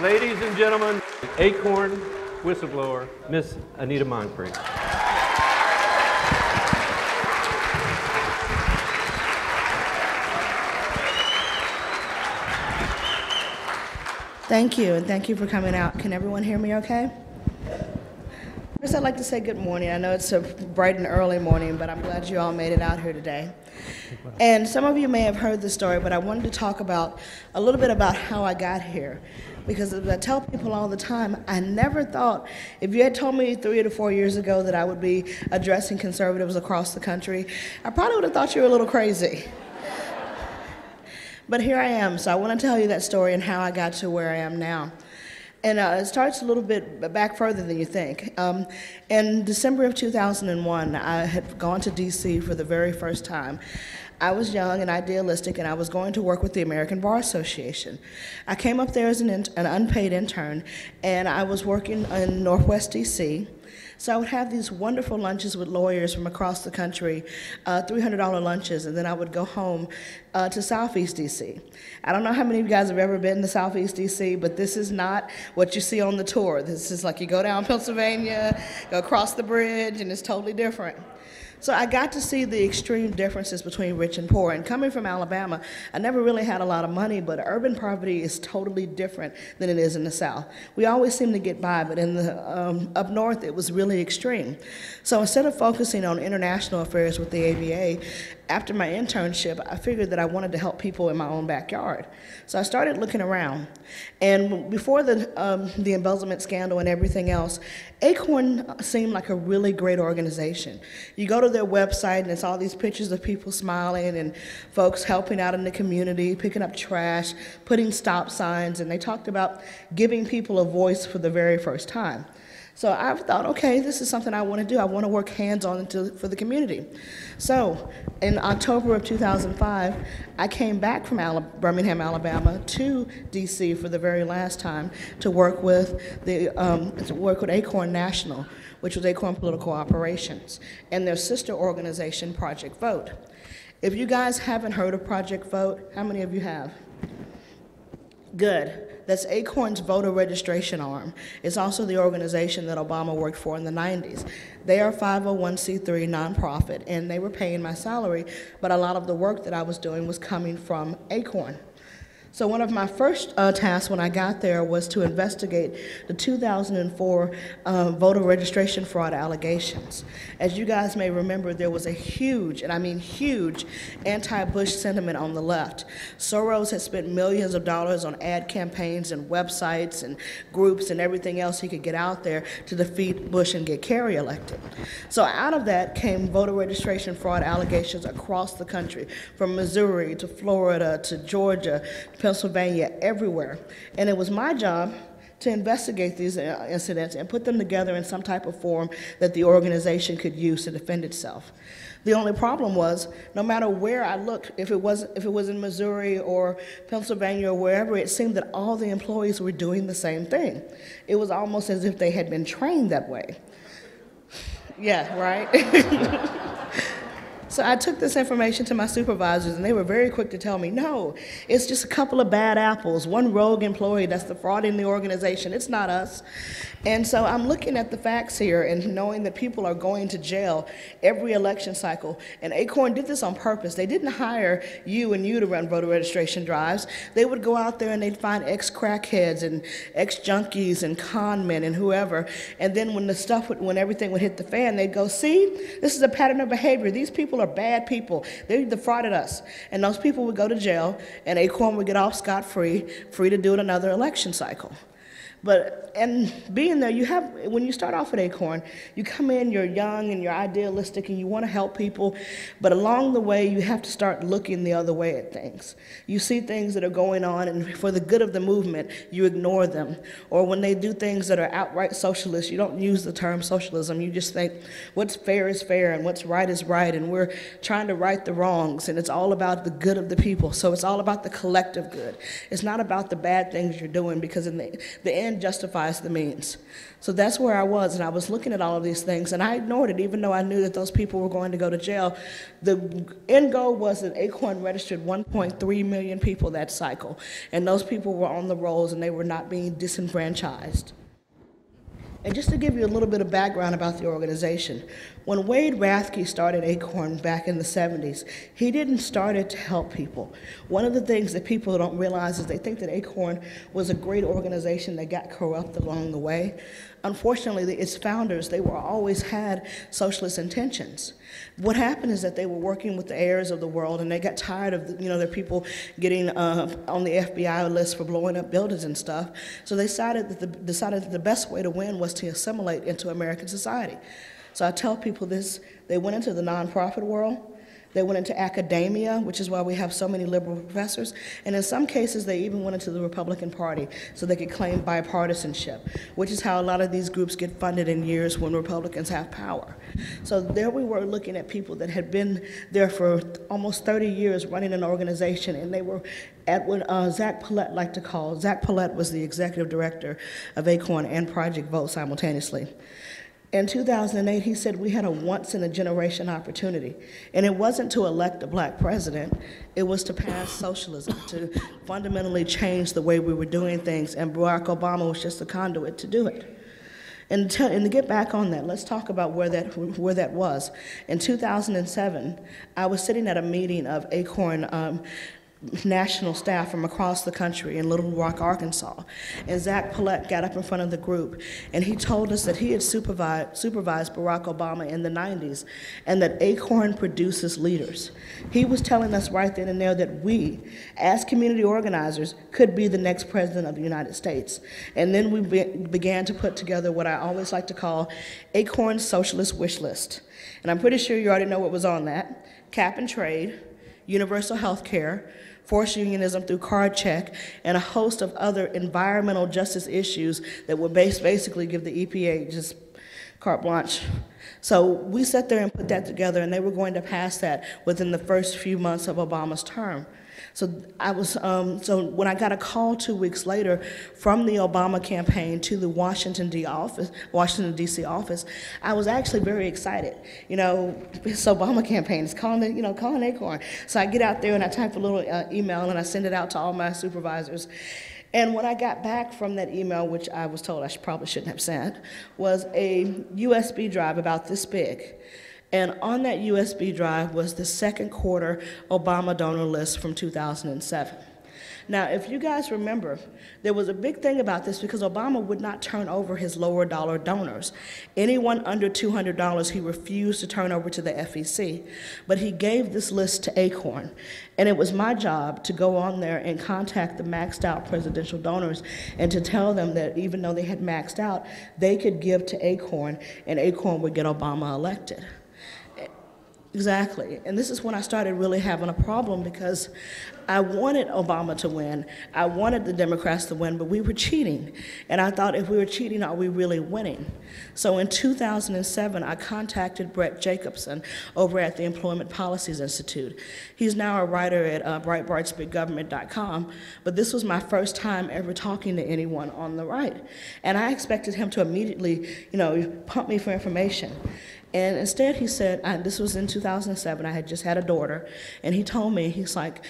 Ladies and gentlemen, Acorn whistleblower, Miss Anita Moncrief. Thank you, and thank you for coming out. Can everyone hear me okay? First, I'd like to say good morning. I know it's a bright and early morning, but I'm glad you all made it out here today. And some of you may have heard the story, but I wanted to talk about a little bit about how I got here. Because as I tell people all the time, I never thought, if you had told me 3 to 4 years ago that I would be addressing conservatives across the country, I probably would have thought you were a little crazy. But here I am, so I want to tell you that story and how I got to where I am now. And it starts a little bit back further than you think. In December of 2001, I had gone to DC for the very first time. I was young and idealistic, and I was going to work with the American Bar Association. I came up there as an unpaid intern, and I was working in Northwest DC. So I would have these wonderful lunches with lawyers from across the country, $300 lunches, and then I would go home to Southeast DC. I don't know how many of you guys have ever been to Southeast DC, but this is not what you see on the tour. This is like you go down Pennsylvania, go across the bridge, and it's totally different. So I got to see the extreme differences between rich and poor. And coming from Alabama, I never really had a lot of money, but urban poverty is totally different than it is in the South. We always seem to get by, but in the up north, it was really extreme. So instead of focusing on international affairs with the ABA, after my internship, I figured that I wanted to help people in my own backyard. So I started looking around. And before the embezzlement scandal and everything else, Acorn seemed like a really great organization. You go to their website and it's all these pictures of people smiling and folks helping out in the community, picking up trash, putting stop signs, and they talked about giving people a voice for the very first time. So I thought, okay, this is something I want to do. I want to work hands-on for the community. So in October of 2005, I came back from Birmingham, Alabama to DC for the very last time to work with Acorn National, which was Acorn Political Operations, and their sister organization, Project Vote. If you guys haven't heard of Project Vote, how many of you have? Good. That's Acorn's voter registration arm. It's also the organization that Obama worked for in the 90s. They are a 501c3 nonprofit, and they were paying my salary, but a lot of the work that I was doing was coming from Acorn. So one of my first tasks when I got there was to investigate the 2004 voter registration fraud allegations. As you guys may remember, there was a huge, and I mean huge, anti-Bush sentiment on the left. Soros had spent millions of dollars on ad campaigns and websites and groups and everything else he could get out there to defeat Bush and get Kerry elected. So out of that came voter registration fraud allegations across the country, from Missouri to Florida to Georgia, Pennsylvania, everywhere. And it was my job to investigate these incidents and put them together in some type of form that the organization could use to defend itself. The only problem was, no matter where I looked, if it was in Missouri or Pennsylvania or wherever, it seemed that all the employees were doing the same thing. It was almost as if they had been trained that way. Yeah, right? So I took this information to my supervisors, and they were very quick to tell me, no, it's just a couple of bad apples, one rogue employee that's defrauding the organization. It's not us. And so I'm looking at the facts here and knowing that people are going to jail every election cycle. And Acorn did this on purpose. They didn't hire you and you to run voter registration drives. They would go out there and they'd find ex-crackheads and ex-junkies and con men and whoever. And then when everything would hit the fan, they'd go, see, this is a pattern of behavior. These people are bad people. They defrauded us. And those people would go to jail, and Acorn would get off scot-free, free to do it another election cycle. And being there, when you start off at Acorn, you come in, you're young and you're idealistic and you want to help people, but along the way, you have to start looking the other way at things. You see things that are going on, and for the good of the movement, you ignore them. Or when they do things that are outright socialist, you don't use the term socialism. You just think what's fair is fair and what's right is right, and we're trying to right the wrongs, and it's all about the good of the people. So it's all about the collective good. It's not about the bad things you're doing, because in the end, end justifies the means. So that's where I was, and I was looking at all of these things, and I ignored it, even though I knew that those people were going to go to jail. The end goal was that Acorn registered 1.3 million people that cycle, and those people were on the rolls, and they were not being disenfranchised. And just to give you a little bit of background about the organization, when Wade Rathke started Acorn back in the 70s, he didn't start it to help people. One of the things that people don't realize is they think that Acorn was a great organization that got corrupt along the way. Unfortunately, its founders, they were always had socialist intentions. What happened is that they were working with the heirs of the world, and they got tired of their people getting on the FBI list for blowing up buildings and stuff. So they decided that the best way to win was to assimilate into American society. So I tell people this: they went into the nonprofit world. They went into academia, which is why we have so many liberal professors, and in some cases they even went into the Republican Party so they could claim bipartisanship, which is how a lot of these groups get funded in years when Republicans have power. So there we were looking at people that had been there for almost 30 years running an organization, and they were at what Zach Paulette liked to call, Zach Paulette was the executive director of Acorn and Project Vote simultaneously. In 2008, he said we had a once-in-a-generation opportunity, and it wasn't to elect a black president, it was to pass socialism, to fundamentally change the way we were doing things, and Barack Obama was just a conduit to do it. And to get back on that, let's talk about where that was. In 2007, I was sitting at a meeting of Acorn national staff from across the country in Little Rock, Arkansas. And Zach Paulette got up in front of the group, and he told us that he had supervised Barack Obama in the 90s, and that Acorn produces leaders. He was telling us right then and there that we, as community organizers, could be the next president of the United States. And then we began to put together what I always like to call Acorn's socialist wish list. And I'm pretty sure you already know what was on that: cap and trade, universal health care, forced unionism through card check, and a host of other environmental justice issues that would basically give the EPA just carte blanche. So we sat there and put that together, and they were going to pass that within the first few months of Obama's term. So I was, so when I got a call 2 weeks later from the Obama campaign to the Washington D.C. office, I was actually very excited. This Obama campaign is calling Acorn. So I get out there and I type a little email and I send it out to all my supervisors. And when I got back from that email, which I was told I probably shouldn't have sent, was a USB drive about this big. And on that USB drive was the second quarter Obama donor list from 2007. Now, if you guys remember, there was a big thing about this because Obama would not turn over his lower dollar donors. Anyone under $200 he refused to turn over to the FEC, but he gave this list to Acorn. And it was my job to go on there and contact the maxed out presidential donors and to tell them that even though they had maxed out, they could give to Acorn and Acorn would get Obama elected. Exactly, and this is when I started really having a problem because I wanted Obama to win, I wanted the Democrats to win, but we were cheating. And I thought, if we were cheating, are we really winning? So in 2007, I contacted Brett Jacobson over at the Employment Policies Institute. He's now a writer at breitbartsbiggovernment.com, but this was my first time ever talking to anyone on the right. And I expected him to immediately, pump me for information. And instead he said, this was in 2007, I had just had a daughter, and he told me, he's like,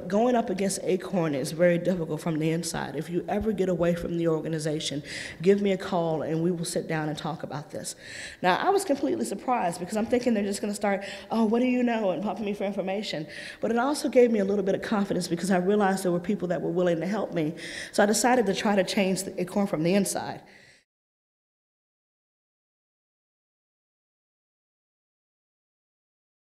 going up against Acorn is very difficult from the inside. If you ever get away from the organization, give me a call and we will sit down and talk about this. Now, I was completely surprised because I'm thinking they're just gonna start, oh, what do you know, and pumping me for information. But it also gave me a little bit of confidence because I realized there were people that were willing to help me. So I decided to try to change the Acorn from the inside.